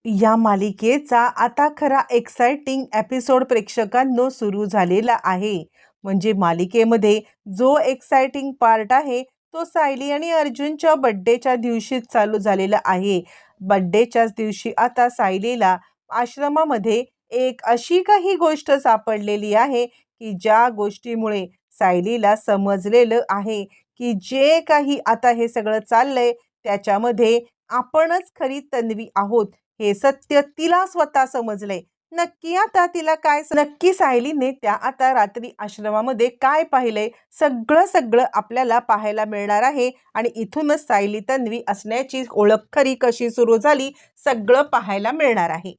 या मालिकेचा आता खरा एक्साइटिंग एपिसोड प्रेक्षकांनो सुरू झालेला आहे. म्हणजे मालिकेमध्ये जो एक्साइटिंग पार्ट आहे तो सायली आणि अर्जुनच्या बड्डेच्या दिवशीच चालू झालेला आहे. बड्डेच्याच दिवशी आता सायलीला आश्रमामध्ये एक अशी काही गोष्ट सापडलेली आहे की ज्या गोष्टीमुळे सायलीला समजलेलं आहे की जे काही आता हे सगळं चाललंय त्याच्यामध्ये आपणच खरी तन्वी आहोत हे सत्य तिला स्वतः समजले. नक्की आता तिला नक्की सायलीने त्या आता रात्री आश्रमामध्ये काय पाहिलंय सगळं सगळं आपल्याला पाहायला मिळणार आहे. आणि इथूनच सायली तन्वी असण्याची ओळख खरी कशी सुरू झाली सगळं पाहायला मिळणार आहे.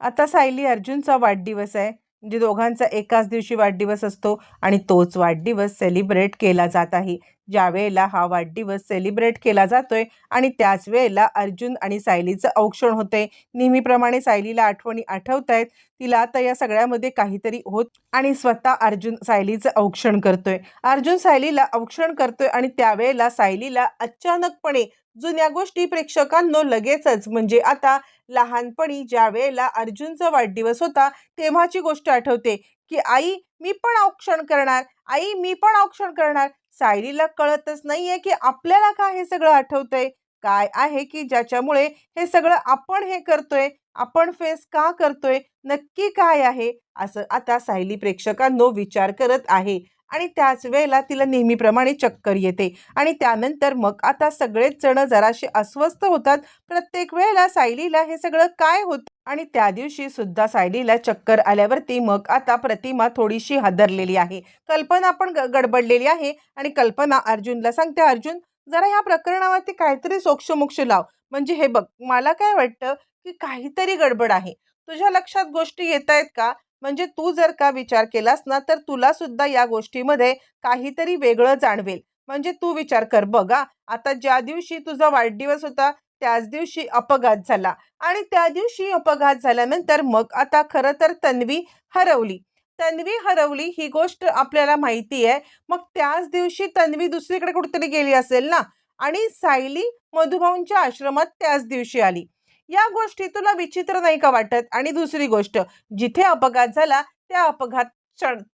आता सायली अर्जुनचा वाढदिवस आहे. म्हणजे दोघांचा एकाच दिवशी वाढदिवस असतो आणि तोच वाढदिवस सेलिब्रेट केला जात आहे. ज्या वेळेला हा वाढदिवस सेलिब्रेट केला जातोय आणि त्याच वेळेला अर्जुन आणि सायलीचं औक्षण होतंय. नेहमीप्रमाणे सायलीला आठवणी आठवत आहेत. तिला आता या सगळ्यामध्ये काहीतरी होत आणि स्वतः अर्जुन सायलीचं औक्षण करतोय. अर्जुन सायलीला औक्षण करतोय आणि त्यावेळेला सायलीला अचानकपणे जुन्या गोष्टी प्रेक्षकांनो लगेचच म्हणजे आता लहानपणी ज्या वेळेला अर्जुनचा वाढदिवस होता तेव्हाची गोष्ट आठवते की आई मी पण औक्षण करणार, आई मी पण औक्षण करणार. सायलीला कळतच नाहीये की आपल्याला काय हे सगळं आठवतंय, काय आहे की ज्याच्यामुळे हे सगळं आपण हे करतोय, आपण फेस का करतोय, नक्की काय आहे असं आता सायली प्रेक्षकांनो विचार करत आहे. आणि त्याच वेळेला तिला नेहमीप्रमाणे चक्कर येते आणि त्यानंतर मग आता सगळेच जण जराशे अस्वस्थ होतात. प्रत्येक वेळेला सायलीला हे सगळं काय होतं आणि त्या दिवशी सुद्धा सायलीला चक्कर आल्यावरती मग आता प्रतिमा थोडीशी हादरलेली आहे. कल्पना पण गडबडलेली आहे आणि कल्पना अर्जुनला सांगते, अर्जुन जरा ह्या प्रकरणावरती काहीतरी सोक्षमोक्ष लाव. म्हणजे हे बघ मला काय वाटतं की काहीतरी गडबड आहे. तुझ्या लक्षात गोष्टी येत आहेत का? म्हणजे तू जर का विचार केलास ना तर तुला सुद्धा या गोष्टीमध्ये काहीतरी वेगळं जाणवेल. म्हणजे तू विचार कर बघा, आता ज्या दिवशी तुझा वाढदिवस होता त्याच दिवशी अपघात झाला आणि त्या दिवशी अपघात झाल्यानंतर मग आता खरं तर तन्वी हरवली. तन्वी हरवली ही गोष्ट आपल्याला माहिती आहे. मग त्याच दिवशी तन्वी दुसरीकडे कुठेतरी गेली असेल ना आणि सायली मधुभाऊंच्या आश्रमात त्याच दिवशी आली. या गोष्टी तुला विचित्र नाही का वाटत? आणि दुसरी गोष्ट, जिथे अपघात झाला त्या अपघात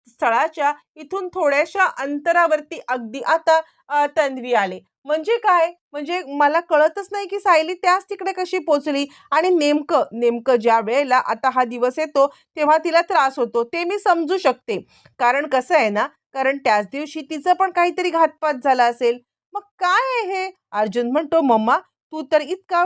स्थळाच्या इथून थोड्याशा अंतरावरती अगदी आता तन्वी आले. म्हणजे काय? म्हणजे मला कळतच नाही की सायली त्याच तिकडे कशी पोचली आणि नेमकं नेमकं ज्या वेळेला आता हा दिवस येतो तेव्हा तिला त्रास होतो ते मी समजू शकते. कारण कसं आहे ना, कारण त्याच दिवशी तिचं पण काहीतरी घातपात झाला असेल. मग काय आहे हे? अर्जुन म्हणतो, मम्मा तू तर इतका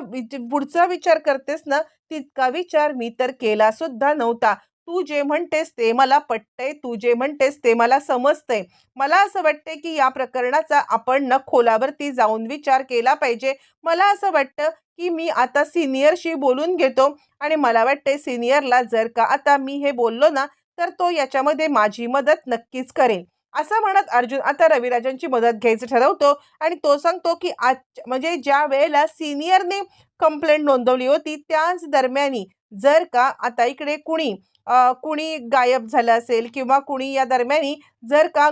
पुढचा विचार करतेस ना तितका विचार मी तर केला सुद्धा नव्हता. तू जे म्हणतेस ते मला पटतंय, तू जे म्हणतेस ते मला समजतंय. मला असं वाटतंय की या प्रकरणाचा आपण न खोलावरती जाऊन विचार केला पाहिजे. मला असं वाटतं की मी आता सिनियरशी बोलून घेतो आणि मला वाटतंय सिनियरला जर का आता मी हे बोललो ना तर तो याच्यामध्ये माझी मदत नक्कीच करेल. असं म्हणत अर्जुन आता रविराजांची मदत घ्यायचं ठरवतो आणि तो सांगतो की आज म्हणजे ज्या वेळेला सिनियरने कंप्लेंट नोंदवली होती त्याच दरम्यानी जर का आता इकडे कुणी गायब झालं असेल किंवा कुणी या दरम्यानी जर का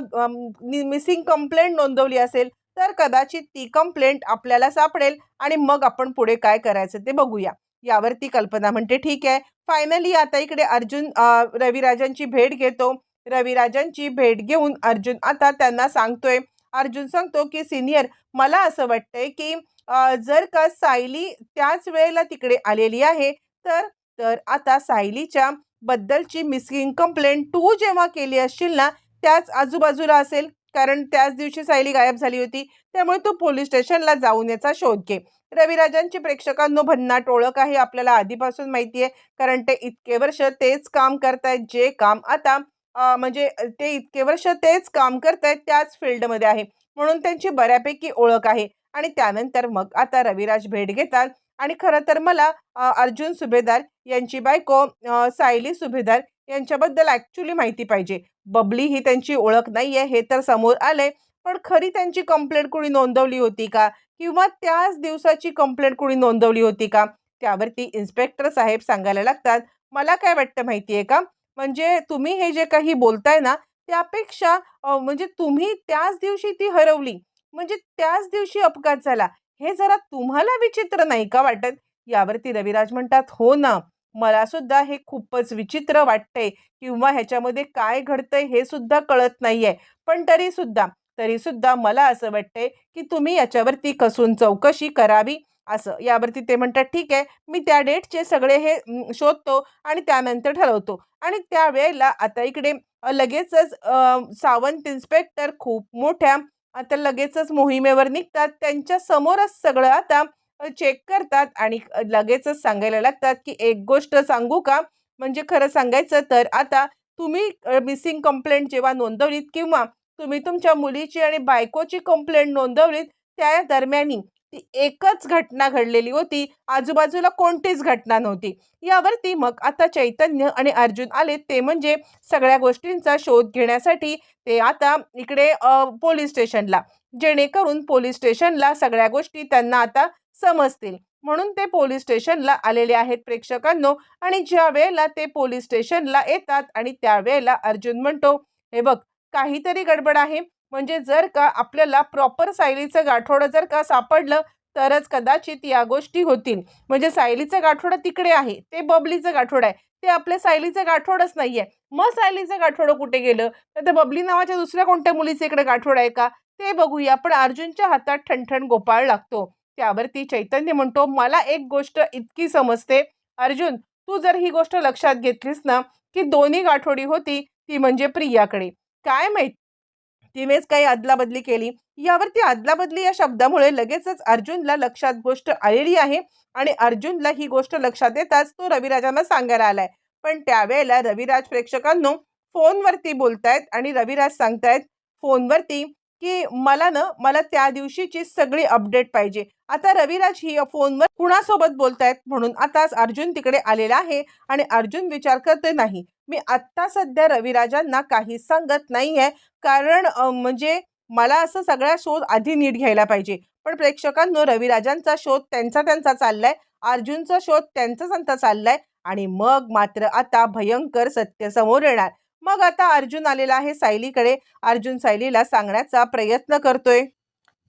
मिसिंग कंप्लेंट नोंदवली असेल तर कदाचित ती कंप्लेंट आपल्याला सापडेल आणि मग आपण पुढे काय करायचं ते बघूया. यावरती कल्पना म्हणते ठीक आहे. फायनली आता इकडे अर्जुन रविराजांची भेट घेतो. रविराजांची भेट घेऊन अर्जुन आता त्यांना सांगतोय. अर्जुन सांगतो की सिनियर मला असं वाटतंय की जर का सायली त्याच वेळेला तिकडे आलेली आहे तर तर आता सायलीच्या बद्दलची मिसिंग कंप्लेंट तू जेव्हा केली असशील ना त्याच आजूबाजूला असेल. कारण त्याच दिवशी सायली गायब झाली होती. त्यामुळे तू पोलीस स्टेशनला जाऊन याचा शोध घे. रविराजांची प्रेक्षकांनो भन्नाट ओळख आहे आपल्याला आधीपासून माहिती आहे. कारण ते इतके वर्ष तेच काम करतायत जे काम आता म्हणजे ते इतके वर्ष तेच काम करतायत त्याच फील्डमध्ये आहे. म्हणून त्यांची बऱ्यापैकी ओळख आहे. आणि त्यानंतर मग आता रविराज भेट घेतात आणि खरं तर मला अर्जुन सुभेदार यांची बायको सायली सुभेदार यांच्याबद्दल ॲक्च्युली माहिती पाहिजे. बबली ही त्यांची ओळख नाहीये हे तर समोर आलंय. पण खरी त्यांची कंप्लेंट कुणी नोंदवली होती का? किंवा त्याच दिवसाची कंप्लेंट कुणी नोंदवली होती का? त्यावरती इन्स्पेक्टर साहेब सांगायला लागतात, मला काय वाटतं माहिती आहे का? म्हणजे तुम्ही हे जे काही बोलताय ना त्यापेक्षा म्हणजे तुम्ही त्याच दिवशी ती हरवली. म्हणजे त्याच दिवशी अपघात झाला. हे जरा तुम्हाला विचित्र नाही का वाटत? यावरती रविराज म्हणतात, "हो ना, मला सुद्धा हे खूपच विचित्र वाटतंय किंवा ह्याच्यामध्ये काय घडतंय हे सुद्धा कळत नाहीये. पण तरी सुद्धा मला असं वाटतंय, की तुम्ही याच्यावरती कसून चौकशी करावी." असं. यावरती ते म्हणतात, "ठीक आहे, मी त्या डेटचे सगळे हे शोधतो आणि त्यानंतर ठरवतो." आणि त्यावेळेला आता इकडे लगेचच सावंत इन्स्पेक्टर खूप मोठ्या आता लगेचच मोहिमेवर निघतात. त्यांच्या समोरच सगळं आता चेक करतात आणि लगेचच सांगायला लागतात, की "एक गोष्ट सांगू का? म्हणजे खरं सांगायचं तर आता तुम्ही मिसिंग कंप्लेंट जेव्हा नोंदवलीत किंवा तुम्ही तुमच्या मुलीची आणि बायकोची कंप्लेंट नोंदवलीत, त्या दरम्यानी ती एकच घटना घडलेली होती. आजूबाजूला कोणतीच घटना नव्हती." यावरती मग आता चैतन्य आणि अर्जुन आले. ते म्हणजे सगळ्या गोष्टींचा शोध घेण्यासाठी ते आता इकडे पोलिस स्टेशनला. जेणेकरून पोलिस स्टेशनला सगळ्या गोष्टी त्यांना आता समजतील. म्हणून ते पोलिस स्टेशनला आलेले आहेत प्रेक्षकांनो. आणि ज्या वेळेला ते पोलिस स्टेशनला येतात आणि त्यावेळेला अर्जुन म्हणतो, "हे बघ, काहीतरी गडबड आहे. म्हणजे जर का आपल्याला प्रॉपर सायलीचं गाठोडं जर का सापडलं, तरच कदाचित या गोष्टी होतील. म्हणजे सायलीचं गाठोडं तिकडे आहे, ते बबलीचं गाठोडं आहे. ते आपल्या सायलीचं गाठोडंच नाहीये. मग सायलीचं गाठोडं कुठे गेलं? तर ते बबली नावाच्या दुसऱ्या कोणत्या मुलीचं इकडे गाठोडं आहे का? ते बघूया." पण अर्जुनच्या हातात ठणठण गोपाळ लागतो. त्यावरती चैतन्य म्हणतो, "मला एक गोष्ट इतकी समजते, अर्जुन, तू जर ही गोष्ट लक्षात घेतलीस ना, की दोन्ही गाठोडी होती ती म्हणजे प्रियाकडे. काय माहीत तिनेच काही अदलाबदली केली." यावरती अदलाबदली या शब्दामुळे लगेचच अर्जुनला लक्षात गोष्ट आलेली आहे आणि अर्जुनला ही गोष्ट लक्षात येताच तो रविराजांना सांगायला आलाय. पण त्यावेळेला रविराज प्रेक्षकांनो फोनवरती बोलतायत आणि रविराज सांगतायत फोनवरती, की मला त्या दिवशीची सगळी अपडेट पाहिजे. आता रविराज ही फोनवर कुणासोबत बोलतायत म्हणून आताच अर्जुन तिकडे आलेला आहे आणि अर्जुन विचार करतोय, "नाही, मी आत्ता सध्या रविराजांना काही सांगत नाहीये, कारण म्हणजे मला असं सगळा शोध आधी नीट घ्यायला पाहिजे." पण प्रेक्षकांनो रविराजांचा शोध त्यांचा त्यांचा चाललाय, अर्जुनचा शोध त्यांचा चाललाय आणि मग मात्र आता भयंकर सत्य समोर येणार. मग आता अर्जुन आलेला आहे सायलीकडे. अर्जुन सायलीला सांगण्याचा प्रयत्न करतोय,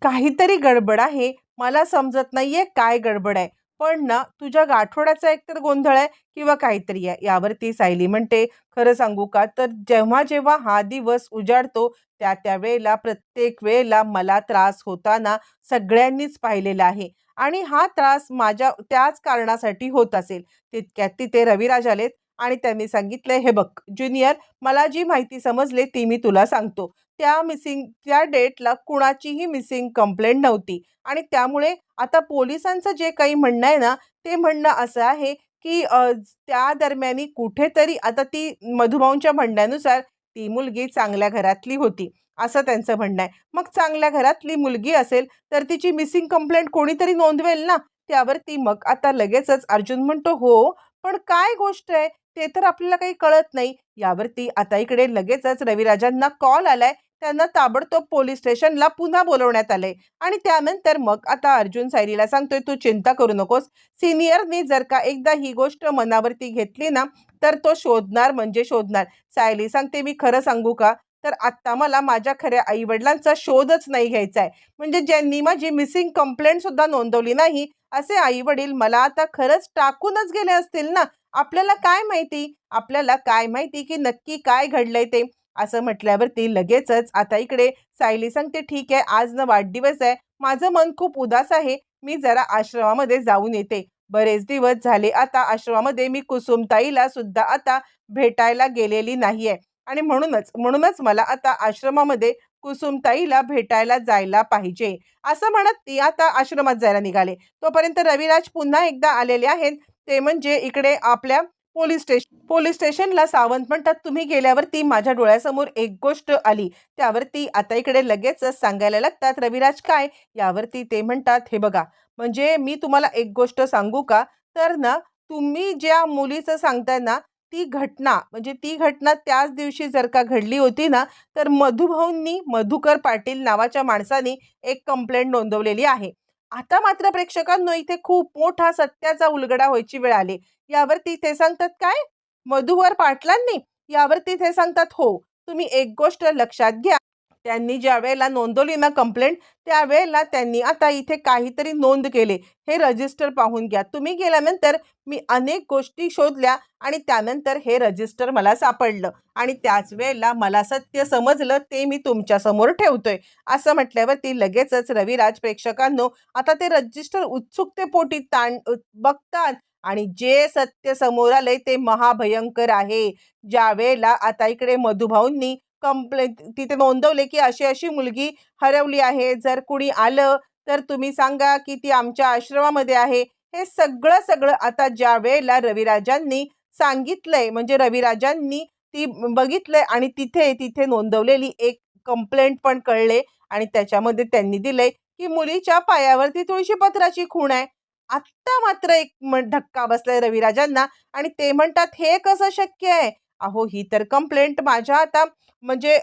"काहीतरी गडबड आहे. मला समजत नाहीये काय गडबड आहे. पण ना तुझ्या गाठोड्याचा एकतर गोंधळ आहे किंवा काहीतरी आहे." यावरती सायली म्हणते, "खरं सांगू का? तर जेव्हा-जेव्हा हा दिवस उजाडतो त्या वेळेला प्रत्येक वेळेला मला त्रास होताना सगळ्यांनीच पाहिलेला आहे आणि हा त्रास माझ्या त्याच कारणासाठी होत असेल." तितक्यात तिथे रविराज आलेत आणि त्यांनी सांगितलंय, "हे बघ ज्युनियर, मला जी माहिती समजली ती मी तुला सांगतो. त्या डेटला कुणाचीही मिसिंग कंप्लेंट नव्हती आणि त्यामुळे आता पोलिसांचं जे काही म्हणणं आहे ना, ते म्हणणं असं आहे, की त्या दरम्यानी कुठेतरी आता ती मधुभाऊंच्या म्हणण्यानुसार ती मुलगी चांगल्या घरातली होती, असं त्यांचं म्हणणं आहे. मग चांगल्या घरातली मुलगी असेल, तर तिची मिसिंग कंप्लेंट कोणीतरी नोंदवेल ना. त्यावरती मग आता लगेचच अर्जुन म्हणतो, "हो, पण काय गोष्ट आहे ते तर आपल्याला काही कळत नाही." यावरती आता इकडे लगेचच रविराजांना कॉल आलाय. त्यांना ताबडतोब पोलीस स्टेशनला पुन्हा बोलवण्यात आलंय आणि त्यानंतर मग आता अर्जुन सायलीला सांगतोय, "तू चिंता करू नकोस. सीनियरनी जर का एकदा ही गोष्ट मनावरती घेतली ना, तर तो शोधणार म्हणजे शोधणार." सायली सांगते, "मी खरं सांगू का? तर आत्ता मला माझ्या खऱ्या आई-वडिलांचा शोधच नाही घ्यायचा आहे. म्हणजे ज्यांनी माझी मिसिंग कंप्लेंट सुद्धा नोंदवली नाही, असे आई-वडील मला आता खरंच टाकूनच गेले असतील ना. आपल्याला काय माहिती की नक्की काय घडलंय ते." असं म्हटल्यावरती लगेचच आता इकडे सायली सांगते, "ठीक आहे, आज ना वाढदिवस आहे. माझं मन खूप उदास आहे. मी जरा आश्रमामध्ये जाऊन येते." बरेच दिवस झाले आता आश्रमामध्ये मी कुसुमताईला सुद्धा आता भेटायला गेलेली नाहीये आणि म्हणूनच मला आता आश्रमामध्ये कुसुमताईला भेटायला जायला पाहिजे. असं म्हणत ती आता आश्रमात जायला निघाले. तोपर्यंत रविराज पुन्हा एकदा आलेले आहेत. ते म्हणजे इकडे आपल्या पोलीस स्टेशनला. सावंत म्हणतात, "तुम्ही गेल्यावरती माझ्या डोळ्यासमोर एक गोष्ट आली." त्यावरती आता इकडे लगेचच सांगायला लागतात, "रविराज काय?" यावरती ते म्हणतात, "हे बघा, म्हणजे मी तुम्हाला एक गोष्ट सांगू का? तर ना तुम्ही ज्या मुलीचं सांगताय ना, ती घटना त्याच दिवशी जर का घडली होती ना, तर मधुभाऊंनी मधुकर पाटील नावाच्या माणसाने एक कंप्लेंट नोंदवलेली आहे." आता मात्र प्रेक्षकांनो इथे खूप मोठा सत्याचा उलगडा व्हायची वेळ आली. यावरती ते सांगतात, "काय? मधुवर पाटलांनी?" यावरती ते सांगतात, "हो, तुम्ही एक गोष्ट लक्षात घ्या." त्यांनी ज्या वेळेला नोंदवली ना कंप्लेंट, त्यावेळेला त्यांनी आता इथे काहीतरी नोंद केले. हे रजिस्टर पाहून घ्या. तुम्ही गेल्यानंतर मी अनेक गोष्टी शोधल्या आणि त्यानंतर हे रजिस्टर मला सापडलं आणि त्याच वेळेला मला सत्य समजलं, ते मी तुमच्यासमोर ठेवतोय. असं म्हटल्यावरती लगेचच रविराज प्रेक्षकांनो आता ते रजिस्टर उत्सुकतेपोटी बघतात आणि जे सत्य समोर आलंय ते महाभयंकर आहे. ज्या वेळेला आता इकडे मधुभाऊंनी कंप्लेंट तिथे नोंदवले की अशी अशी मुलगी हरवली आहे, जर कुणी आलं तर तुम्ही सांगा की ती आमच्या आश्रमामध्ये आहे. हे सगळं सगळं आता ज्या वेळेला रविराजांनी सांगितलंय, म्हणजे रविराजांनी ती बघितलंय आणि तिथे तिथे नोंदवलेली एक कंप्लेंट पण कळले आणि त्याच्यामध्ये त्यांनी दिलंय की मुलीच्या पायावरती तुळशीपत्राची खूण आहे. आत्ता मात्र एक धक्का बसलाय रविराजांना आणि ते म्हणतात, हे कसं शक्य आहे? अहो, ही तर कंप्लेंट माझ्या आता म्हणजे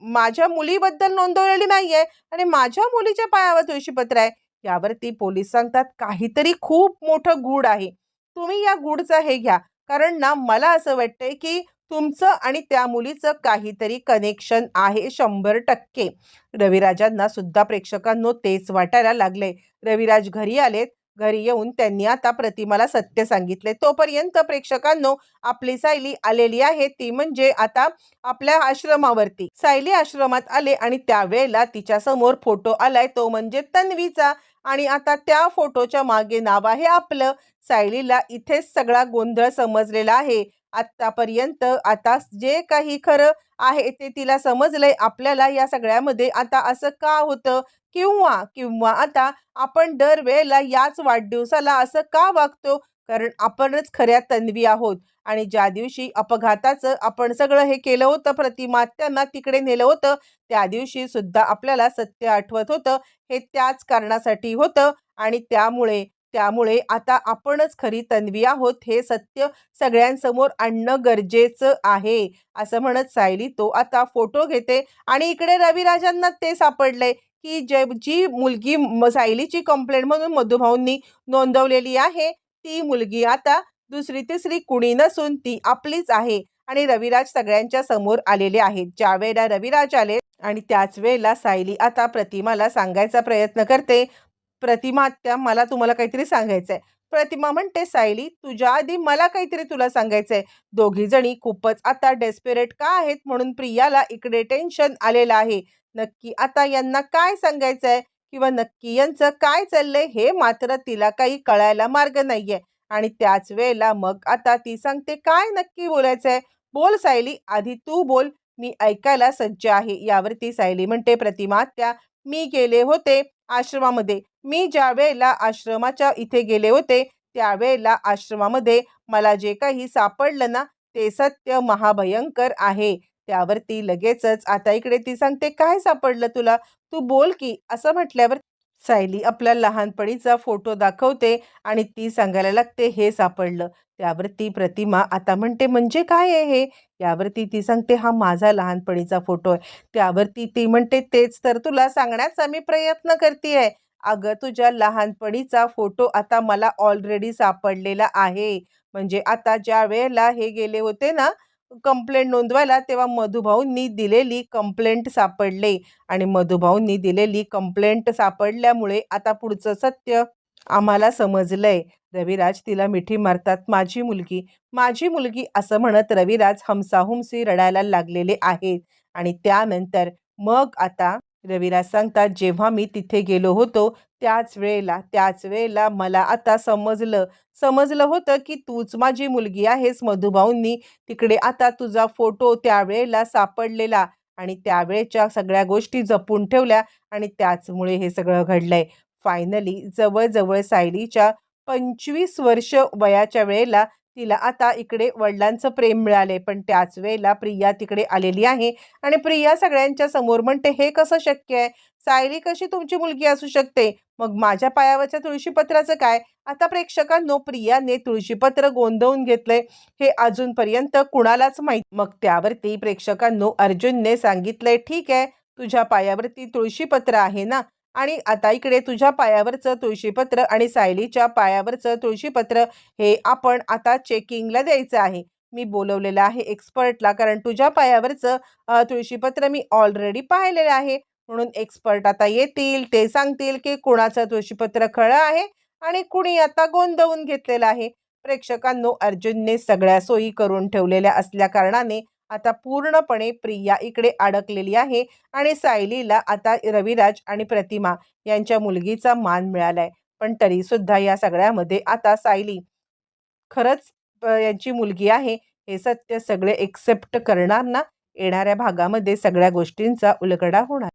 माझ्या मुलीबद्दल नोंदवलेली नाहीये आणि माझ्या मुलीच्या पायावर तुळशीपत्र आहे. यावरती पोलीस सांगतात, काहीतरी खूप मोठं गूढ आहे. तुम्ही या गूढचा हे घ्या. कारण ना मला असं वाटतंय की तुमचं आणि त्या मुलीचं काहीतरी कनेक्शन आहे 100%. रविराजांना सुद्धा प्रेक्षकांनो तेच वाटायला लागले. रविराज घरी आलेत. घरी येऊन त्यांनी आता प्रतिमाला सत्य सांगितले. तोपर्यंत प्रेक्षकांनो आपली सायली आलेली आहे, ती म्हणजे आता आपल्या आश्रमावरती. सायली आश्रमात आले आणि त्यावेळेला तिच्या समोर फोटो आलाय, तो म्हणजे तन्वीचा आणि आता त्या फोटोच्या मागे नाव आहे आपलं. सायलीला इथेच सगळा गोंधळ समजलेला आहे. आतापर्यंत आता जे काही खरं आहे ते तिला समजलंय. आपल्याला या सगळ्यामध्ये आता असं का होतं किंवा किंवा आता आपण दरवेळेला याच वाढदिवसाला असं का वागतो? कारण आपणच खऱ्या तन्वी आहोत आणि ज्या दिवशी अपघाताचं आपण सगळं हे केलं होतं, प्रतिमा त्यांना तिकडे नेलं होतं, त्या दिवशी सुद्धा आपल्याला सत्य आठवत होतं. हे त्याच कारणासाठी होतं आणि त्यामुळे त्यामुळे आता आपणच खरी तन्वी आहोत, हे सत्य सगळ्यांसमोर आणणं गरजेचं आहे. असं म्हणत सायली तो आता फोटो घेते आणि इकडे रविराजांना ते सापडलंय की जी मुलगी सायलीची कंप्लेंट म्हणून मधुभाऊंनी नोंदवलेली आहे, ती मुलगी आता दुसरी तिसरी कुणी नसून ती आपलीच आहे आणि रविराज सगळ्यांच्या समोर आलेले आहेत. ज्या वेळेला रविराज आले आणि त्याच वेळेला सायली आता प्रतिमाला सांगायचा प्रयत्न करते. प्रतिमा आत्या, मला तुम्हाला काहीतरी सांगायचंय. प्रतिमा म्हणते, सायली तुझ्या आधी मला काहीतरी तुला सांगायचंय. दोघी जणी खूपच आता डेस्परेट का आहेत म्हणून प्रियाला इकडे टेन्शन आलेलं आहे. नक्की आता यांना काय सांगायचंय किंवा नक्की यांचं काय चाललंय हे मात्र तिला काही कळायला मार्ग नाहीये. आणि त्याच वेळेला मग आता ती सांगते, काय नक्की बोलायचंय? बोल सायली, आधी तू बोल, मी ऐकायला सज्ज आहे. यावरती सायली म्हणते, प्रतिमा आत्या, मी गेले होते आश्रमामध्ये. मी ज्या वेळेला आश्रमाच्या इथे गेले होते त्यावेळेला आश्रमामध्ये मला जे काही सापडलं ना ते सत्य महाभयंकर आहे. त्यावरती लगेचच आता इकडे ती सांगते, काय सापडलं तुला? तू बोल की. असं म्हटल्यावर सायली आपल्या लहानपणीचा फोटो दाखवते आणि ती सांगायला लागते, हे सापडलं. त्यावरती प्रतिमा आता म्हणते, म्हणजे काय आहे हे? यावरती ती सांगते, हा माझा लहानपणीचा फोटो आहे. त्यावरती ती म्हणते, तेच तर तुला सांगण्याचा मी प्रयत्न करते. अगं, तुझ्या लहानपणीचा फोटो आता मला ऑलरेडी सापडलेला आहे. म्हणजे आता ज्या वेळेला हे गेले होते ना कंप्लेंट नोंदवायला, तेव्हा मधुभाऊंनी दिलेली कंप्लेंट सापडले आणि मधुभाऊंनी दिलेली कंप्लेंट सापडल्यामुळे आता पुढचं सत्य आम्हाला समजलंय. रविराज तिला मिठी मारतात. माझी मुलगी, माझी मुलगी असं म्हणत रविराज हमसाहुमसी रडायला लागलेले आहेत. आणि त्यानंतर मग आता रविराज सांगतात, जेव्हा मी तिथे गेलो होतो त्याच वेळेला मला आता समजलं होतं की तूच माझी मुलगी आहेस. मधुभाऊंनी तिकडे आता तुझा फोटो त्यावेळेला सापडलेला आणि त्यावेळेच्या सगळ्या गोष्टी जपून ठेवल्या आणि त्याचमुळे हे सगळं घडलंय. फायनली जवळजवळ सायलीच्या 25 वर्ष वयाच्या वेळेला तिला आता इकडे वडिलांचं प्रेम मिळाले. पण त्याच वेळेला प्रिया तिकडे आलेली आहे आणि प्रिया सगळ्यांच्या समोर म्हणते, हे कसं शक्य आहे? सायली कशी तुमची मुलगी असू शकते? मग माझ्या पायावरच्या तुळशीपत्राचं काय? आता प्रेक्षकांनो, प्रियाने तुळशीपत्र गोंधवून घेतलंय हे अजूनपर्यंत कुणालाच माहीत. मग त्यावरती प्रेक्षकांनो अर्जुनने सांगितलंय, ठीक आहे, तुझ्या पायावरती तुळशीपत्र आहे ना, आणि आता इकडे तुझ्या पायावरचं तुळशीपत्र आणि सायलीच्या पायावरचं तुळशीपत्र हे आपण आता चेकिंगला द्यायचं आहे. मी बोलवलेलं आहे एक्सपर्टला, कारण तुझ्या पायावरचं तुळशीपत्र मी ऑलरेडी पाहिलेलं आहे. म्हणून एक्सपर्ट आता येतील, ते सांगतील की कुणाचं तुळशीपत्र खरं आहे आणि कुणी आता गोंधळून घेतलेलं आहे. प्रेक्षकांनो, अर्जुनने सगळ्या सोयी करून ठेवलेल्या असल्या कारणाने आता पूर्णपणे प्रिया इकडे अडकलेली आहे आणि सायलीला आता रविराज आणि प्रतिमा यांच्या मुलगीचा मान मिळालाय. पण तरी सुद्धा या सगळ्यामध्ये आता सायली खरंच यांची मुलगी आहे हे सत्य सगळे एक्सेप्ट करणार ना? येणाऱ्या भागामध्ये सगळ्या गोष्टींचा उलगडा होणार.